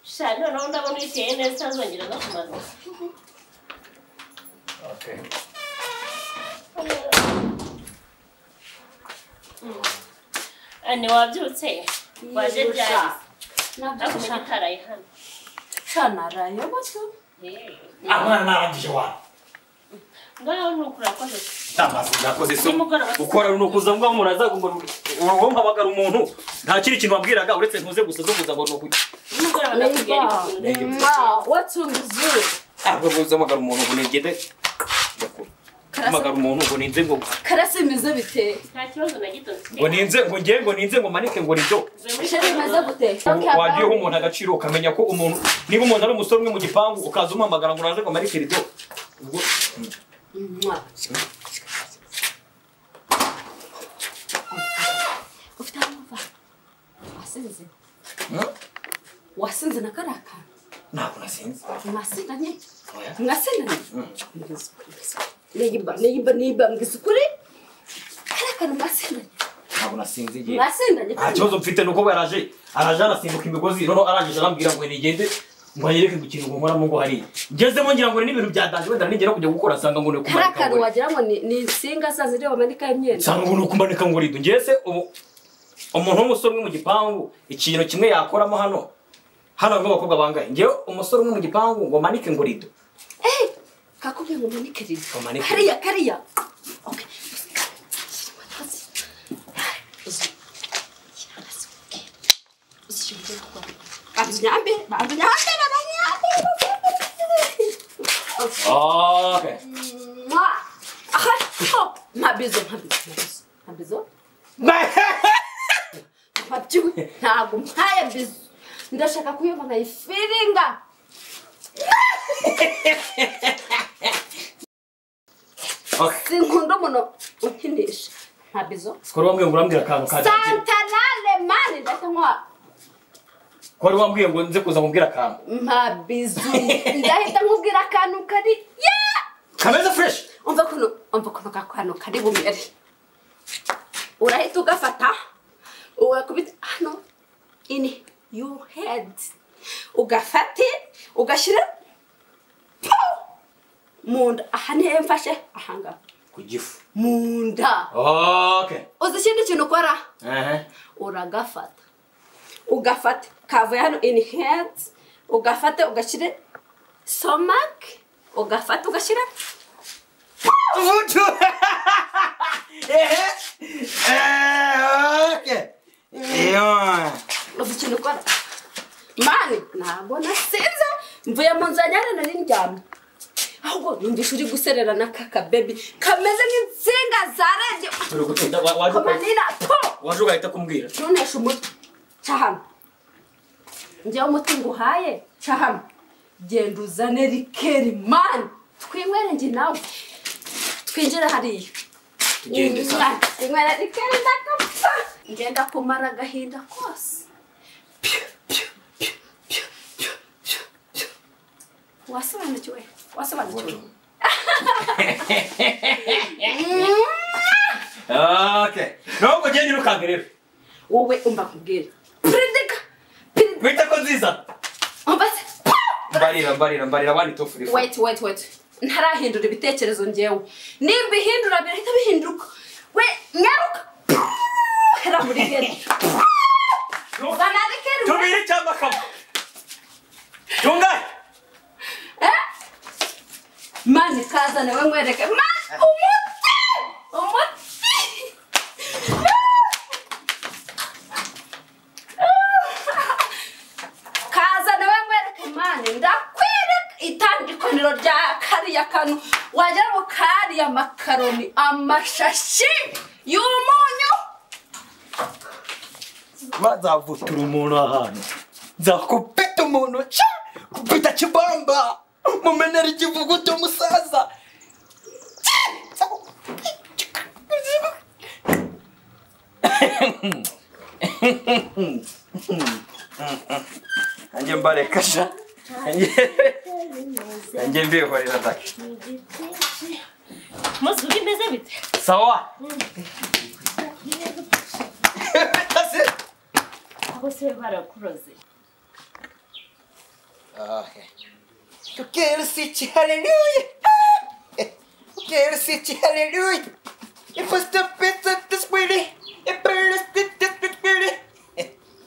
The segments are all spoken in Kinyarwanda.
Shano no ndabona iteye neza azongera no kumanuka. Okay. Ani wabyutse waje byari. Nabyo shakaraye hano. Shanaraye bato. Amana narangije wa. Ngaho nukura kwaje. Tamaze nakoze so. Ukora nukuza ngo umuntu azagomba urumva bagara umuntu. Nta kiri kintu wabwiraga uretse ntuze gusa zo kuza ngo nukuye. Nukura bakakugera. Watunguze. Ahubwo buza bagara umuntu ngo nigende. Magara umuntu ngo ninze ngo karasimize bite nta kibazo na gito ngo ninze ngo manike ngo nibyo sheri maze gute wagiye umuntu agaciro ukamenya ko umuntu niba umuntu ari umusore umwe mu gipangu ukaza umamagara ngo uraze ngo manike ribyo ubwo ufite amava wasinze na karaka ntabwo nasinze mwasindanye Niba mgisukuri karaka mwasindanye ntabwo nasinze igihe mwasindanye kibazo mfite nuko araje arasimbuka imigozi none arangije arambwira ngo nigende ngo yereke gukintu ngo nkoramo ngo hari ngezemo ngira ngo ni ibintu byadanje wenda nigera kujya gukora sanga ngo kumanika karaka wagira ngo ni insinga zazire bamanika imyenda sanga ngo kumanika ngo rido ngeze umuntu w'umusore umwe mu gipangu ikintu kimwe yakoramo hano abakobwa bangaye ngewe umusore umwe mu gipangu ngo manike ngo rido kakubye ngo manike rido kariya okay Okay. Mabizo. Ntabwo mpaye bizo. Ndashaka kuyumva nkayifiringa. Sinkunda umuntu ukinisha. Mabizo. Skoro wambwiye ngo urambwira akantu kaje. Santanale mani ndatankwa. Kwari wambwiye ngo nze kuza mubwira akantu. Mabizo. Ndahita nkubwira akantu kari. Kameze fresh. Umva kuno kakano kari bumere. Urahita ugafata. Ukubita hano in your head. Ugafate, ugashira. Munda ahane emfashe ahanga. Kugifu. Munda. Okay. Uzishinde ikintu ukora? Uragafata. Ugafate kava hano in head. Ugafate ugashire stomach. Ugafata ugashira. Okay. Uzishinde ukora? Mani, ntabwo nasinze. Mvuye mu nzanyana nari ndyamye. Ahubwo numvise uri guserera na kaka baby kameze nk'insinga zarebye waje ugahita kumbwira ntunesha umutwe cyahano njyewe umuti nguhaye cyahano genda uzane rikeri mani twinywere njye nawe twinjire hariya twinywere rikeri ndakapfa ngenda kumara agahinda kose wasobanukiwe Okay. Nubwo genda irukange rero. Wowe umva kubwira. Wita ko nziza. Umbase. Mbarira wani tofuri. Wait. Ntarahindura ibitekerezo ngewe. Nimba ihindura birahita bihinduka. We nyaruka. Hera muri gere. Tubiri cyangwa kama. Tunga. Mani kaza nawe ngwereke. Mani umuti. Kaza nawe ngwereke mani ndakwereka itandukaniro rya kariya kanu wagira ngo kariya makaroni amashashi y'umunyu. Bazavutura umuntu ahantu. Nzakupita umuntu cha kupita kibamba. Mumenera ikivuguto musaza. Anje mbarekasha. Anje mbihorera dake. Muzuri meze bite? Sawa. Abo se barakuroze. Eu quero sentir aleluia. Eu quero sentir aleluia. E você pensa despedir. E perder despedir.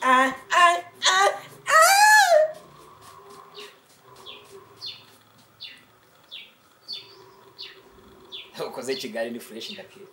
Ah. Eu ukoze Kigali ni fresh ndakira.